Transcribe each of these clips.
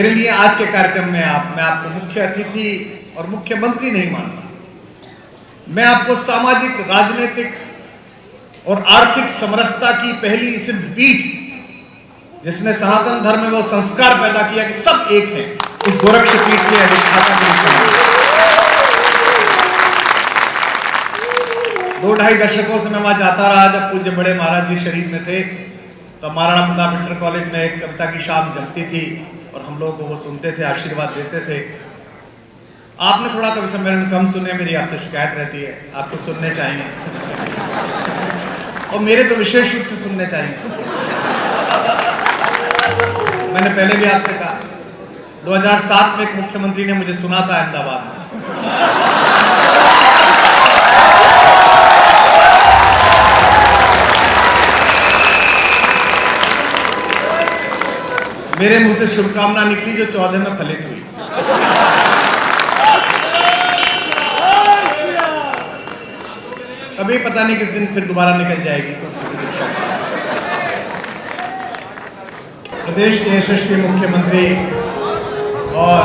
मेरे लिए आज के कार्यक्रम में मैं आपको मुख्य अतिथि और मुख्यमंत्री नहीं मानता। मैं आपको सामाजिक, राजनीतिक और आर्थिक समरसता की पहली सिद्ध पीठ, जिसने सनातन धर्म में वो संस्कार पैदा किया कि सब एक हैं, उस गोरक्ष पीठ के अधिष्ठाता के 2-2.5 दशकों से मैं वहां जाता रहा। जब पूज्य बड़े महाराज जी शरीफ में थे तो महाराणा प्रताप इंटर कॉलेज में एक कविता की शाम जमती थी और हम लोगों को वो सुनते थे, आशीर्वाद देते थे। आपने थोड़ा कवि सम्मेलन कम सुने, मेरी आपसे शिकायत रहती है, आपको सुनने चाहिए और मेरे तो विशेष रूप से सुनने चाहिए। मैंने पहले भी आपसे कहा, 2007 में एक मुख्यमंत्री ने मुझे सुना था अहमदाबाद में। मेरे मुंह से शुभकामना निकली जो 14 में फलित हुई। अभी पता नहीं किस दिन फिर दोबारा निकल जाएगी। प्रदेश के यशस्वी मुख्यमंत्री और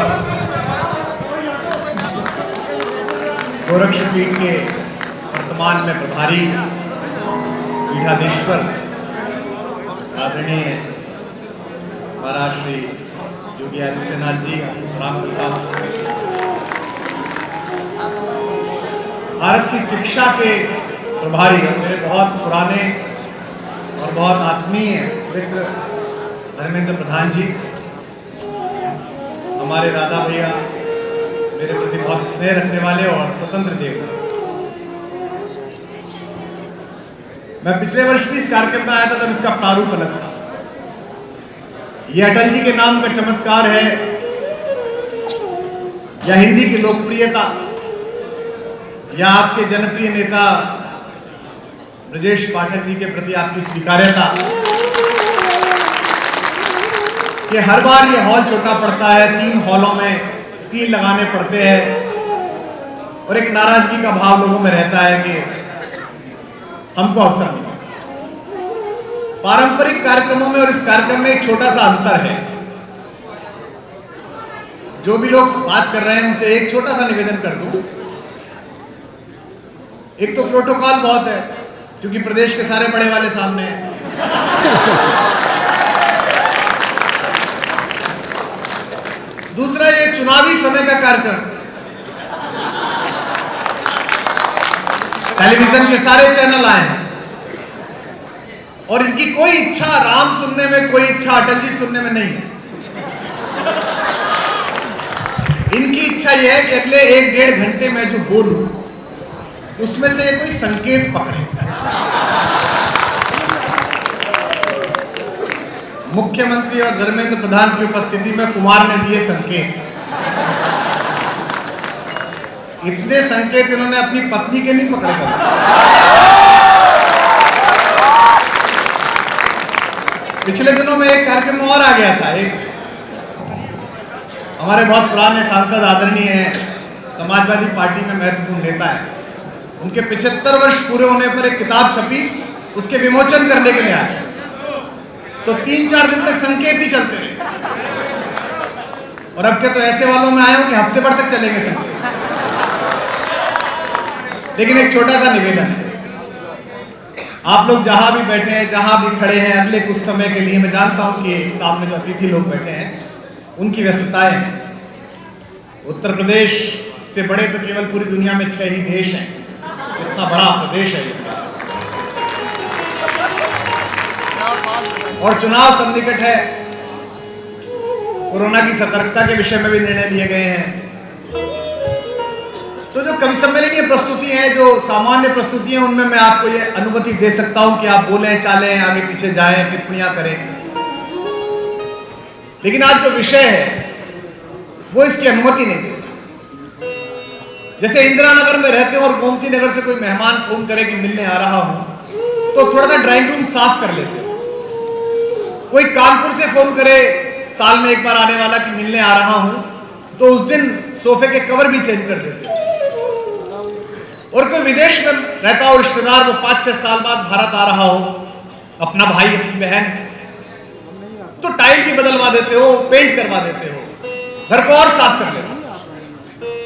गोरक्षपीठ के वर्तमान में प्रभारी पीठाधीश्वर आदरणीय महाराज श्री योगी आदित्यनाथ जी, राम प्रताप, भारत की शिक्षा के प्रभारी और मेरे बहुत पुराने और बहुत आत्मीय मित्र धर्मेंद्र प्रधान जी, हमारे राधा भैया, मेरे प्रति बहुत स्नेह रखने वाले और स्वतंत्र देव। मैं पिछले वर्ष भी इस कार्यक्रम में आया था, तब इसका प्रारूप अलग था। यह अटल जी के नाम का चमत्कार है या हिंदी की लोकप्रियता या आपके जनप्रिय नेता ब्रजेश पाठक जी के प्रति आपकी स्वीकार्यता कि हर बार ये हॉल छोटा पड़ता है, 3 हॉलों में स्क्रीन लगाने पड़ते हैं और एक नाराजगी का भाव लोगों में रहता है कि हमको अवसर मिला। पारंपरिक कार्यक्रमों में और इस कार्यक्रम में एक छोटा सा अंतर है। जो भी लोग बात कर रहे हैं उनसे एक छोटा सा निवेदन कर दूं। एक तो प्रोटोकॉल बहुत है क्योंकि प्रदेश के सारे बड़े वाले सामने हैं। दूसरा, ये चुनावी समय का कार्यक्रम, टेलीविजन के सारे चैनल आए हैं और इनकी कोई इच्छा राम सुनने में, कोई इच्छा अटल जी सुनने में नहीं है। इनकी इच्छा यह है कि अगले 1-1.5 घंटे में जो बोलूं उसमें से कोई संकेत पकड़े। मुख्यमंत्री और धर्मेंद्र प्रधान की उपस्थिति में कुमार ने दिए संकेत। इतने संकेत इन्होंने अपनी पत्नी के नहीं पकड़े। पिछले दिनों में एक कार्यक्रम और आ गया था। एक हमारे बहुत पुराने सांसद आदरणीय हैं, समाजवादी पार्टी में महत्वपूर्ण नेता है, उनके 75 वर्ष पूरे होने पर एक किताब छपी, उसके विमोचन करने के लिए आए तो 3-4 दिन तक संकेत ही चलते रहे। और अब के तो ऐसे वालों में आए हो कि हफ्ते भर तक चलेंगे संकेत। लेकिन एक छोटा सा निवेदन है, आप लोग जहां भी बैठे हैं, जहां भी खड़े हैं, अगले कुछ समय के लिए, मैं जानता हूं कि सामने जो अतिथि लोग बैठे हैं उनकी व्यस्तताएं हैं। उत्तर प्रदेश से बड़े तो केवल पूरी दुनिया में 6 ही देश हैं, इतना बड़ा प्रदेश है ये। और चुनाव सन्निकट है, कोरोना की सतर्कता के विषय में भी निर्णय लिए गए हैं। तो जो कवि सम्मेलनीय प्रस्तुतियां हैं, जो सामान्य प्रस्तुतियां, उनमें मैं आपको ये अनुमति दे सकता हूं कि आप बोलें, चालें, आगे पीछे जाएं, टिप्पणियां करें। लेकिन आज जो विषय है वो इसकी अनुमति नहीं देता। जैसे इंदिरा नगर में रहते हो और गोमती नगर से कोई मेहमान फोन करे कि मिलने आ रहा हूं तो थोड़ा सा ड्राइंग रूम साफ कर लेते हो। कोई कानपुर से फोन करे साल में एक बार आने वाला कि मिलने आ रहा हूं तो उस दिन सोफे के कवर भी चेंज कर देते हो। और कोई विदेश में रहता हो रिश्तेदार, वो 5-6 साल बाद भारत आ रहा हो, अपना भाई अपनी बहन, तो टाइल भी बदलवा देते हो, पेंट करवा देते हो। घर को और साफ कर लेगा।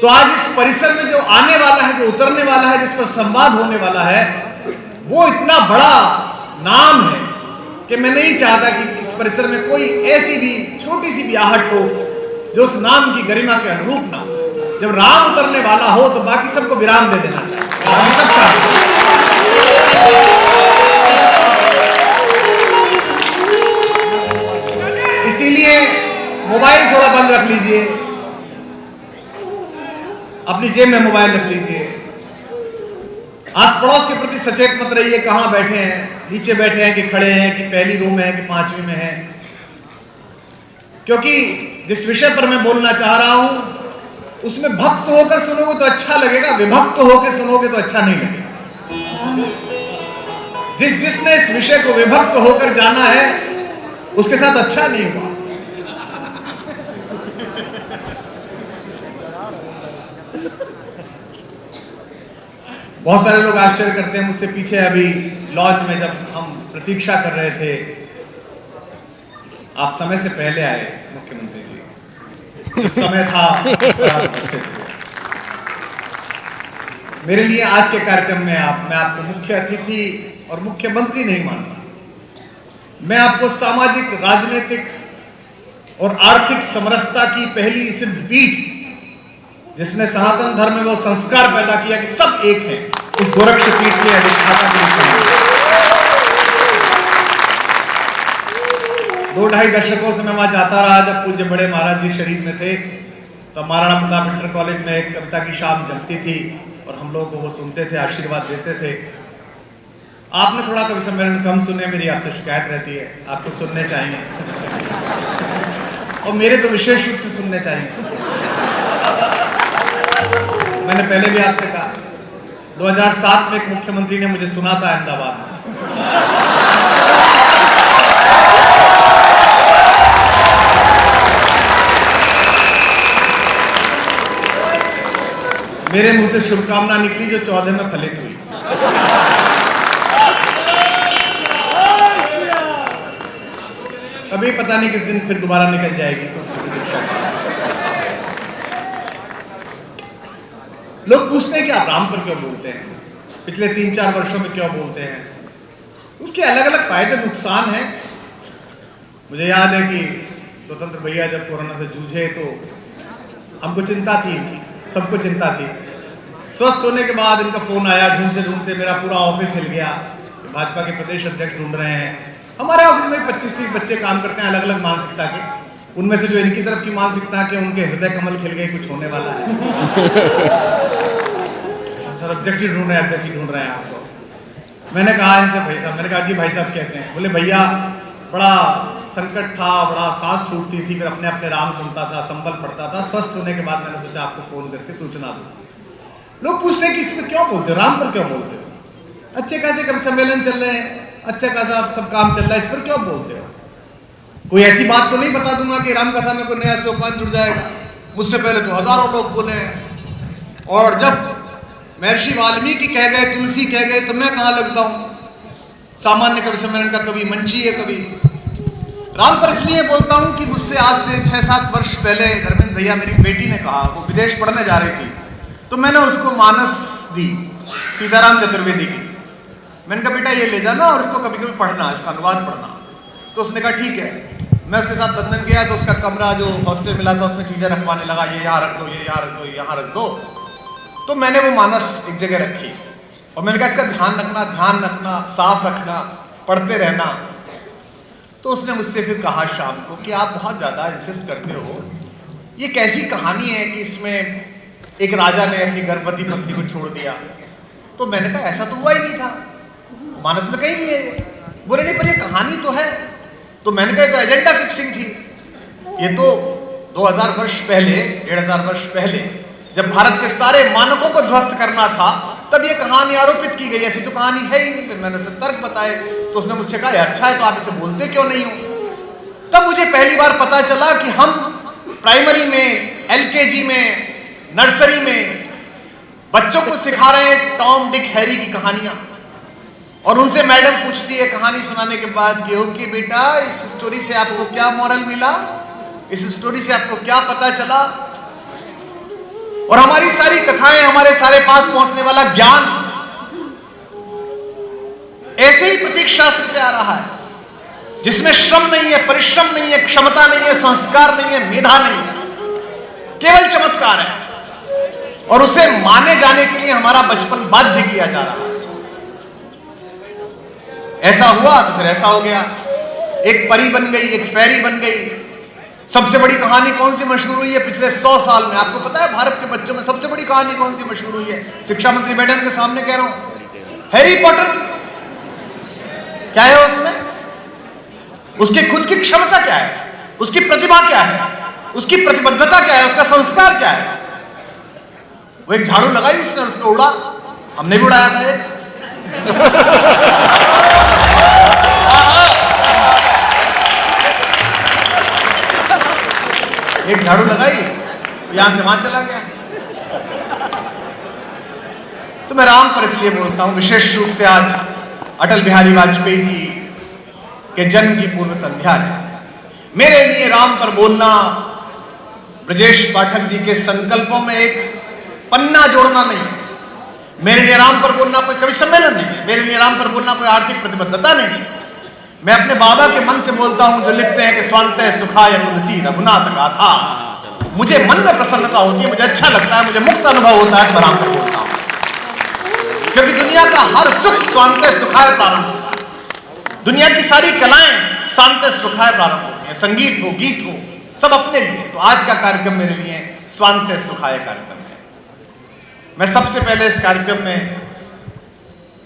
तो आज इस परिसर में जो आने वाला है, जो उतरने वाला है, जिस पर संवाद होने वाला है, वो इतना बड़ा नाम है कि मैं नहीं चाहता कि इस परिसर में कोई ऐसी भी छोटी सी भी आहट हो जो उस नाम की गरिमा के अनुरूप ना हो। जब राम उतरने वाला हो तो बाकी सबको विराम दे देना चाहिए। हम सब चाहते हैं। इसीलिए मोबाइल थोड़ा बंद रख लीजिए, अपनी जेब में मोबाइल रख लीजिए, आस पड़ोस के प्रति सचेत मत रहिए, कहां बैठे हैं, नीचे बैठे हैं कि खड़े हैं, कि पहली रूम में है कि 5वीं में है। क्योंकि जिस विषय पर मैं बोलना चाह रहा हूं उसमें भक्त होकर सुनोगे तो अच्छा लगेगा, विभक्त होकर सुनोगे तो अच्छा नहीं लगेगा। जिसने इस विषय को विभक्त होकर जाना है उसके साथ अच्छा नहीं हुआ। बहुत सारे लोग आश्चर्य करते हैं मुझसे। पीछे अभी लॉज में जब हम प्रतीक्षा कर रहे थे, आप समय से पहले आए मुख्यमंत्री जी, जिस समय था मेरे लिए आज के कार्यक्रम में मैं आपको मुख्य अतिथि और मुख्यमंत्री नहीं मानता। मैं आपको सामाजिक, राजनीतिक और आर्थिक समरसता की पहली सिद्ध पीठ, जिसने सनातन धर्म में वो संस्कार पैदा किया कि सब एक हैं, उस गोरक्ष पीठ के अधिष्ठाता के 2-2.5 दशकों से मैं वहां जाता रहा। जब पूज्य बड़े महाराज जी शरीफ में थे तब महाराणा प्रताप इंटर कॉलेज में एक कविता की शाम जमती थी और हम लोग को वो सुनते थे, आशीर्वाद देते थे। आपने थोड़ा कवि सम्मेलन कम सुने, मेरी आपसे शिकायत रहती है, आपको सुनने चाहिए और मेरे तो विशेष रूप से सुनने चाहिए। मैंने पहले भी आपसे कहा, 2007 में एक मुख्यमंत्री ने मुझे सुना था अहमदाबाद में। मेरे मुंह से शुभकामना निकली जो 14 में फलित हुई। अभी पता नहीं किस दिन फिर दोबारा निकल जाएगी। लोग पूछते हैं कि आप राम पर क्यों बोलते हैं, पिछले 3-4 वर्षों में क्यों बोलते हैं। उसके अलग अलग फायदे नुकसान हैं। मुझे याद है कि स्वतंत्र भैया जब कोरोना से जूझे तो हमको चिंता थी, सबको चिंता थी। स्वस्थ होने के बाद इनका फोन आया, ढूंढते ढूंढते मेरा पूरा ऑफिस हिल गया। भाजपा के प्रदेश अध्यक्ष ढूंढ रहे हैं। हमारे ऑफिस में 25-30 बच्चे काम करते हैं अलग अलग मानसिकता के। उनमें से जो इनकी तरफ की मानसिकता के उनके हृदय कमल खिल गए, कुछ होने वाला है। सर अध्यक्ष ढूंढ रहे हैं, अध्यक्ष ढूंढ रहे हैं आपको। मैंने कहा इनसे, भाई साहब, मैंने कहा जी भाई साहब कैसे हैं? बोले भैया बड़ा संकट था, बड़ा सांस छूटती थी, फिर अपने अपने राम सुनता था, संबल पढ़ता था। स्वस्थ होने के बाद मैंने सोचा आपको फोन करके सूचना दूं। लोग पूछते हैं कि इसमें क्यों बोलते हो, राम पर क्यों बोलते हो? अच्छे खासे कवि सम्मेलन चल रहे हैं, अच्छा खासा सब काम चल रहा है, इस पर क्यों बोलते हो? कोई ऐसी बात तो नहीं बता दूंगा कि राम कथा में कोई नया सोपान जुड़ जाएगा। मुझसे पहले तो हजारों लोग बोले हैं और जब महर्षि वाल्मीकि कह गए, तुलसी कह गए, तो मैं कहां लगता हूं। सामान्य कवि सम्मेलन का कवि मंची है कवि। राम पर इसलिए बोलता हूं कि मुझसे आज से 6-7 वर्ष पहले धर्मेंद्र भैया, मेरी बेटी ने कहा, वो विदेश पढ़ने जा रही थी, तो मैंने उसको मानस दी सीताराम चतुर्वेदी की। मैंने कहा बेटा ये ले जाना और इसको कभी कभी पढ़ना, इसका अनुवाद पढ़ना। तो उसने कहा ठीक है। मैं उसके साथ लंदन गया तो उसका कमरा जो हॉस्टल मिला था उसमें चीजें रखवाने लगा, ये यहाँ रख दो, ये यहाँ रख दो, ये यहाँ रख दो। तो मैंने वो मानस एक जगह रखी और मैंने कहा इसका ध्यान रखना, साफ रखना, पढ़ते रहना। तो उसने मुझसे फिर कहा शाम को कि आप बहुत ज्यादा इंसिस्ट करते हो, ये कैसी कहानी है कि इसमें एक राजा ने अपनी गर्भवती पत्नी को छोड़ दिया। तो मैंने कहा ऐसा तो हुआ ही नहीं था, मानस में कहीं नहीं है। बोले नहीं पर ये कहानी तो है। तो मैंने कहा तो एजेंडा फिक्सिंग थी। ये तो 2000 वर्ष पहले, 1500 वर्ष पहले जब भारत के सारे मानकों को ध्वस्त करना था तब ये कहानी आरोपित की गई। ऐसी तो कहानी है ही नहीं। फिर मैंने उसे तर्क बताए तो उसने मुझसे कहा अच्छा है तो आप इसे बोलते क्यों नहीं हो। तब मुझे पहली बार पता चला कि हम प्राइमरी में, एलकेजी में, नर्सरी में बच्चों को सिखा रहे हैं टॉम डिक हैरी की कहानियां। और उनसे मैडम पूछती है कहानी सुनाने के बाद कि ओके बेटा इस स्टोरी से आपको क्या मॉरल मिला। इस स्टोरी से आपको क्या पता चला? और हमारी सारी कथाएं, हमारे सारे पास पहुंचने वाला ज्ञान ऐसे ही प्रतीक शास्त्र से आ रहा है, जिसमें श्रम नहीं है, परिश्रम नहीं है, क्षमता नहीं है, संस्कार नहीं है, मेधा नहीं है, केवल चमत्कार है। और उसे माने जाने के लिए हमारा बचपन बाध्य किया जा रहा है। ऐसा हुआ तो फिर ऐसा हो गया। एक परी बन गई, एक फेरी बन गई। सबसे बड़ी कहानी कौन सी मशहूर हुई है पिछले 100 साल में? आपको पता है भारत के बच्चों में सबसे बड़ी कहानी कौन सी मशहूर हुई है? शिक्षा मंत्री बैठे उनके सामने कह रहा हूं, हैरी पॉटर। क्या है उसमें? उसकी खुद की क्षमता क्या है, उसकी प्रतिभा क्या है, उसकी प्रतिबद्धता क्या है, उसका संस्कार क्या है? वो एक झाड़ू लगाई उसने, उस पर उड़ा। हमने भी उड़ाया था एक झाड़ू लगाई, यहां से वहां चला गया। तो मैं राम पर इसलिए बोलता हूं, विशेष रूप से आज अटल बिहारी वाजपेयी जी के जन्म की पूर्व संध्या है। मेरे लिए राम पर बोलना ब्रजेश पाठक जी के संकल्पों में एक पन्ना जोड़ना नहीं है। मेरे लिए राम पर बोलना कोई कवि सम्मेलन नहीं है। मेरे लिए राम पर बोलना कोई आर्थिक प्रतिबद्धता नहीं है। मैं अपने बाबा के मन से बोलता हूं, जो लिखते हैं कि स्वांतः सुखाय तुलसी रघुनाथ गाथा। मुझे मन में प्रसन्नता होती है, मुझे अच्छा लगता है, मुझे मुक्त अनुभव होता है, मैं राम पर बोलता हूं। क्योंकि दुनिया का हर सुख स्वांतः सुखाय प्रारंभ होता है। दुनिया की सारी कलाएं स्वांतः सुखाय प्रारंभ होती है। संगीत हो, गीत हो, सब अपने लिए। तो आज का कार्यक्रम मेरे लिए स्वांतः सुखाय कार्यक्रम है। मैं सबसे पहले इस कार्यक्रम में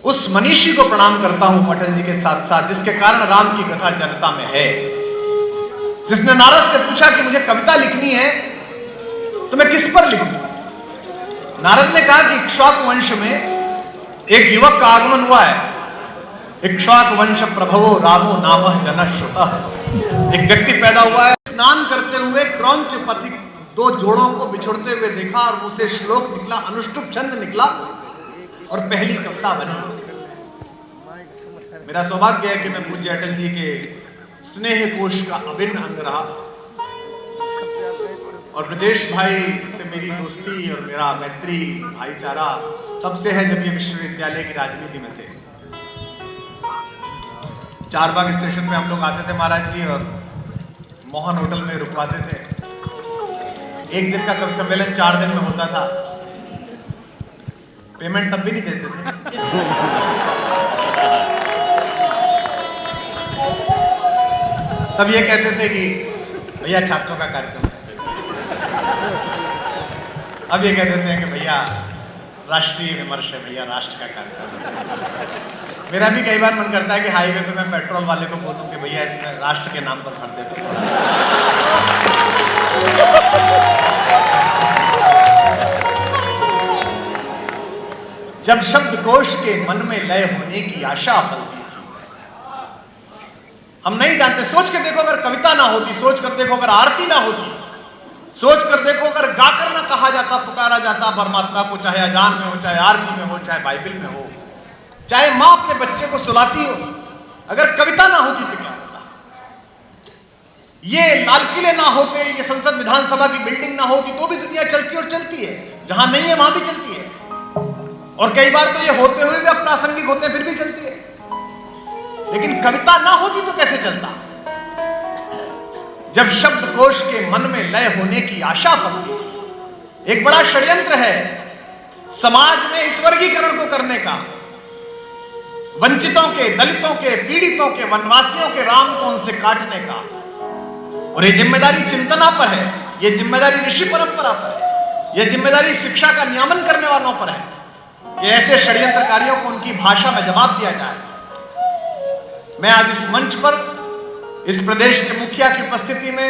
उस मनीषी को प्रणाम करता हूं अटल जी के साथ साथ, जिसके कारण राम की कथा जनता में है। जिसने नारद से पूछा कि मुझे कविता लिखनी है तो मैं किस पर लिखूं? नारद ने कहा कि इक्ष्वाकु वंश में एक युवक का आगमन हुआ है। इक्ष्वाकु वंश प्रभवो रामो नामः जनः श्रुतः। एक व्यक्ति पैदा हुआ है। स्नान करते हुए क्रौंच पथिक दो जोड़ों को बिछुड़ते हुए देखा और मुझसे श्लोक निकला, अनुष्टुप छंद निकला और पहली कविता बनी। मेरा सौभाग्य है कि मैं पूज्य अटल जी के स्नेह कोश का अभिन्न अंग रहा। और ब्रजेश भाई से मेरी दोस्ती और मेरा मैत्री भाईचारा तब से है जब ये विश्वविद्यालय की राजनीति में थे। चारबाग स्टेशन पे हम लोग आते थे महाराज जी, और मोहन होटल में रुकवाते थे। एक दिन का कवि सम्मेलन 4 दिन में होता था। पेमेंट तब भी नहीं देते थे। तब ये कहते थे कि भैया छात्रों का कार्यक्रम है। अब ये कहते थे कि भैया राष्ट्रीय विमर्श है, भैया राष्ट्र का कार्यक्रम है। मेरा भी कई बार मन करता है कि हाईवे पे मैं पेट्रोल वाले को बोलूं कि भैया इसमें राष्ट्र के नाम पर भर देते। जब शब्दकोश के मन में लय होने की आशा पलती थी। हम नहीं जानते। सोच कर देखो अगर कविता ना होती, सोच कर देखो अगर आरती ना होती, सोच कर देखो अगर गाकर ना कहा जाता, पुकारा जाता परमात्मा को, चाहे अजान में हो, चाहे आरती में हो, चाहे बाइबल में हो, चाहे मां अपने बच्चे को सुलाती हो, अगर कविता ना होती तो क्या होता? ये लाल किले ना होते, ये संसद विधानसभा की बिल्डिंग ना होती, तो भी दुनिया चलती और चलती है। जहां नहीं है वहां भी चलती है। और कई बार तो ये होते हुए भी अप्रासंगिक होते फिर भी चलती है। लेकिन कविता ना होती तो कैसे चलता? जब शब्दकोश के मन में लय होने की आशा पलती थी। एक बड़ा षड्यंत्र है समाज में इस वर्गीकरण को करने का, वंचितों के, दलितों के, पीड़ितों के, वनवासियों के राम को उनसे काटने का। और ये जिम्मेदारी चिंतना पर है, ये जिम्मेदारी ऋषि परंपरा पर है, ये जिम्मेदारी शिक्षा का नियमन करने वालों पर है कि ऐसे षड्यंत्रकारियों को उनकी भाषा में जवाब दिया जाए। मैं आज इस मंच पर इस प्रदेश के मुखिया की उपस्थिति में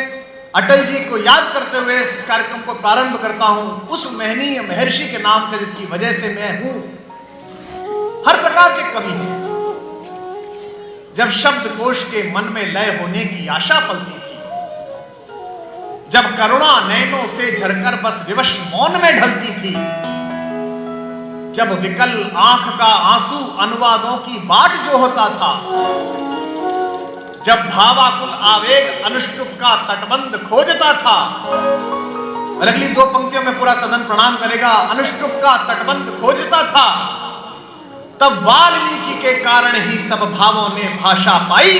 अटल जी को याद करते हुए इस कार्यक्रम को प्रारंभ करता हूं, उस महनीय महर्षि के नाम से जिसकी वजह से मैं हूं। हर प्रकार के कवि हैं। जब शब्दकोश के मन में लय होने की आशा पलती थी, जब करुणा नैनों से झरकर बस विवश मौन में ढलती थी, जब विकल आंख का आंसू अनुवादों की बाट जो होता था, जब भावाकुल आवेग अनुष्टुप का तटबंध खोजता था, और अगली दो पंक्तियों में पूरा सदन प्रणाम करेगा, अनुष्टुप का तटबंध खोजता था, तब वाल्मीकि के कारण ही सब भावों ने भाषा पाई।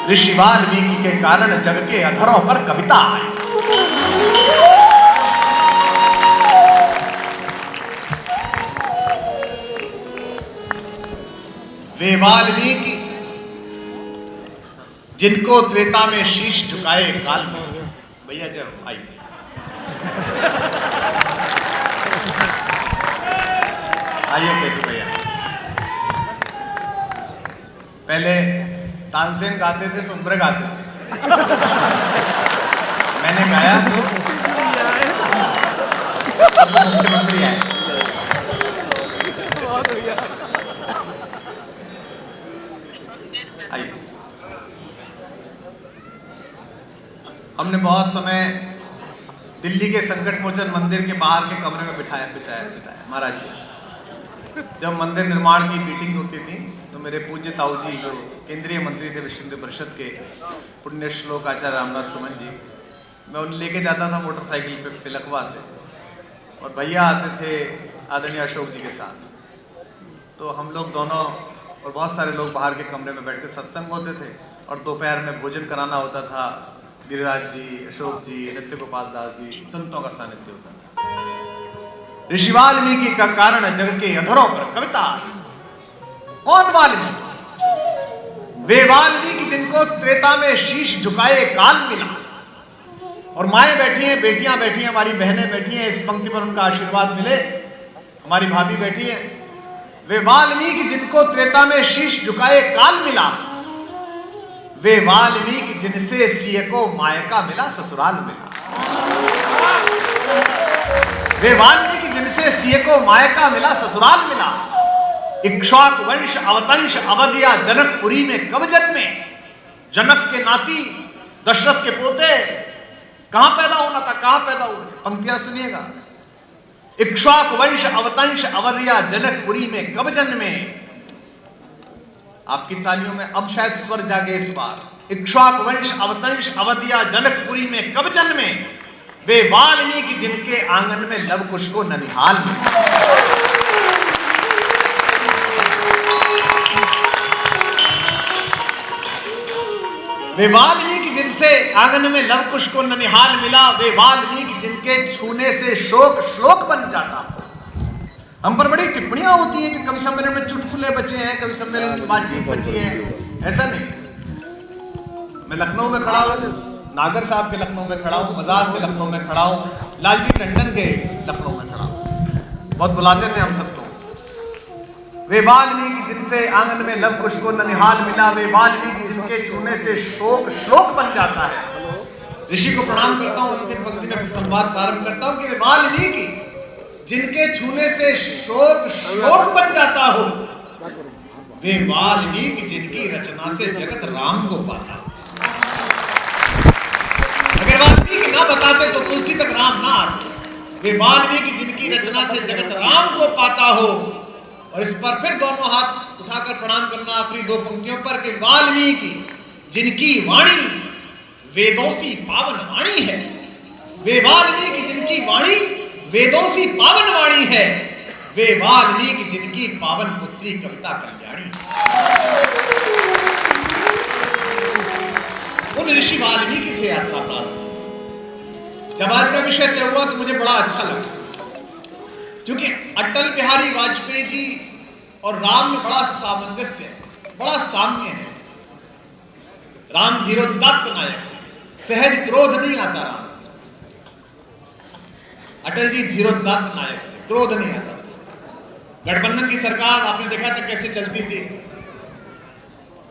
ऋषि वाल्मीकि के कारण जग के अधरों पर कविता आई। वे वाल्मीकि जिनको त्रेता में शीश झुकाए काल में। भैया जब आई आइए कहते भैया, पहले तानसेन गाते थे तो उम्र गाते थे, मैंने गाया तो मुख्यमंत्री आए। आइए, हमने बहुत समय दिल्ली के संकट मोचन मंदिर के बाहर के कमरे में बिठाया महाराज जी। जब मंदिर निर्माण की मीटिंग होती थी तो मेरे पूज्य ताऊ जी जो केंद्रीय मंत्री थे विश्व हिंदू परिषद के, पुण्य श्लोक आचार्य रामदास सुमन जी, मैं उन्हें लेके जाता था मोटरसाइकिल पे तिलकवा से, और भैया आते थे आदरणीय अशोक जी के साथ। तो हम लोग दोनों और बहुत सारे लोग बाहर के कमरे में बैठ कर सत्संग होते थे, और दोपहर में भोजन कराना होता था। गिरिराज जी, अशोक जी, नित्य गोपाल दास जी, संतों का सानिध्य होता था। ऋषि वाल्मीकि का कारण जग के अधरों पर कविता। कौन वाल्मीकि? वे वाल्मीकि जिनको त्रेता में शीश झुकाए काल मिला। और माएं बैठी हैं, बेटियां बैठी हैं, हमारी बहनें बैठी हैं, इस पंक्ति पर उनका आशीर्वाद मिले। हमारी भाभी बैठी है। वे वाल्मीकि जिनको त्रेता में शीश झुकाए काल मिला, वे वाल्मीकि जिनसे सिय को मायका मिला ससुराल मिला। वे वाल्मीकि जिनसे सिय को मायका मिला ससुराल मिला। इक्ष्वाक वंश अवतंश अवधिया जनकपुरी में कब जन्मे। जनक के नाती दशरथ के पोते कहां पैदा होना था, कहां पैदा हुए। पंक्तियां सुनिएगा। इक्ष्वाक वंश अवतंश अवधिया जनकपुरी में कब जन्मे। आपकी तालियों में अब शायद स्वर जागे इस बार। इक्ष्वाक वंश अवतंश अवधिया जनकपुरी में कब जन्मे। वे वाल्मीकि जिनके आंगन में लव कुश को ननिहाल में। वे वाल्मीकि जिनसे आंगन में लव कुश को ननिहाल मिला। वे वाल्मीकि जिनके छूने से शोक श्लोक बन जाता। हम पर बड़ी टिप्पणियां होती हैं कि कवि सम्मेलन में चुटकुले बचे हैं, कवि सम्मेलन में बातचीत बची है। ऐसा नहीं। मैं लखनऊ में खड़ा हूं, नागर साहब के लखनऊ में खड़ा हूं, मजाज के लखनऊ में खड़ा हूं, लालजी टंडन के लखनऊ में खड़ा हूं। बहुत बुलाते थे हम सबको। वे वाल्मीकि जिनसे आंगन में लव कुश को ननिहाल मिला। वे वाल्मीकि जिनके छूने से शोक श्लोक बन जाता है। ऋषि को प्रणाम करता हूं, अंतिम पंक्ति में संवाद प्रारंभ करता हूं कि वे वाल्मीकि जिनके छूने से शोक श्लोक बन जाता हो। वे वाल्मीकि जिनकी रचना से जगत राम को पाता। अगर वाल्मीकि ना बताते तो तुलसी तक राम ना आते। वे वाल्मीकि जिनकी रचना से जगत राम को पाता हो। और इस पर फिर दोनों हाथ उठाकर प्रणाम करना आखिरी दो पंक्तियों पर कि वाल्मीकि जिनकी वाणी वेदों सी पावन वाणी है। वे वाल्मीकि जिनकी वाणी वेदों सी पावन वाणी है। वे वाल्मीकि जिनकी पावन पुत्री कविता कल्याणी। उन ऋषि वाल्मीकि से यात्रा प्रारंभ। जब आज का विषय तय हुआ तो मुझे बड़ा अच्छा लगा, क्योंकि अटल बिहारी वाजपेयी जी और राम में बड़ा सामंजस्य है, बड़ा साम्य है। राम धीरोदात्त नायक है, सहज क्रोध नहीं आता राम। अटल जी धीरोदात्त नायक थे, क्रोध नहीं आता था। गठबंधन की सरकार आपने देखा था कैसे चलती थी।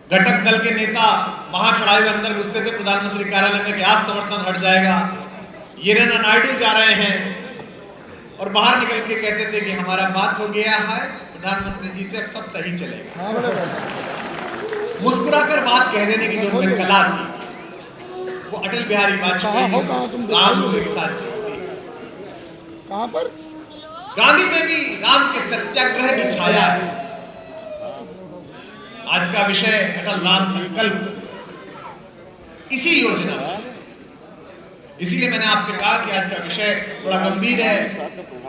घटक दल के नेता वहां चढ़ाए हुए अंदर घुसते थे प्रधानमंत्री कार्यालय में कि आज समर्थन हट जाएगा। येलेना नायडू जा रहे हैं और बाहर निकल के कहते थे कि हमारा बात हो गया है प्रधानमंत्री जी से, अब सब सही चलेगा। मुस्कुराकर बात कह देने की जो उनमें कला थी वो अटल बिहारी वाजपेयी राम को एक साथ जोड़ती है। कहां पर? गांधी में भी राम के सत्याग्रह की छाया है। आज का विषय अटल राम संकल्प, इसी योजना, इसीलिए मैंने आपसे कहा कि आज का विषय थोड़ा गंभीर है।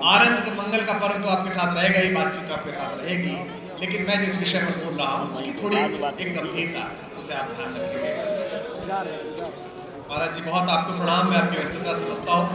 आनंद का मंगल का पर्व तो आपके साथ रहेगा ही, बातचीत तो आपके साथ रहेगी, लेकिन मैं जिस विषय पर बोल रहा हूँ उसकी थोड़ी एक गंभीरता है, उसे आप ध्यान रखेंगे। महाराज जी बहुत आपको प्रणाम, मैं आपकी व्यस्तता समझता हूँ।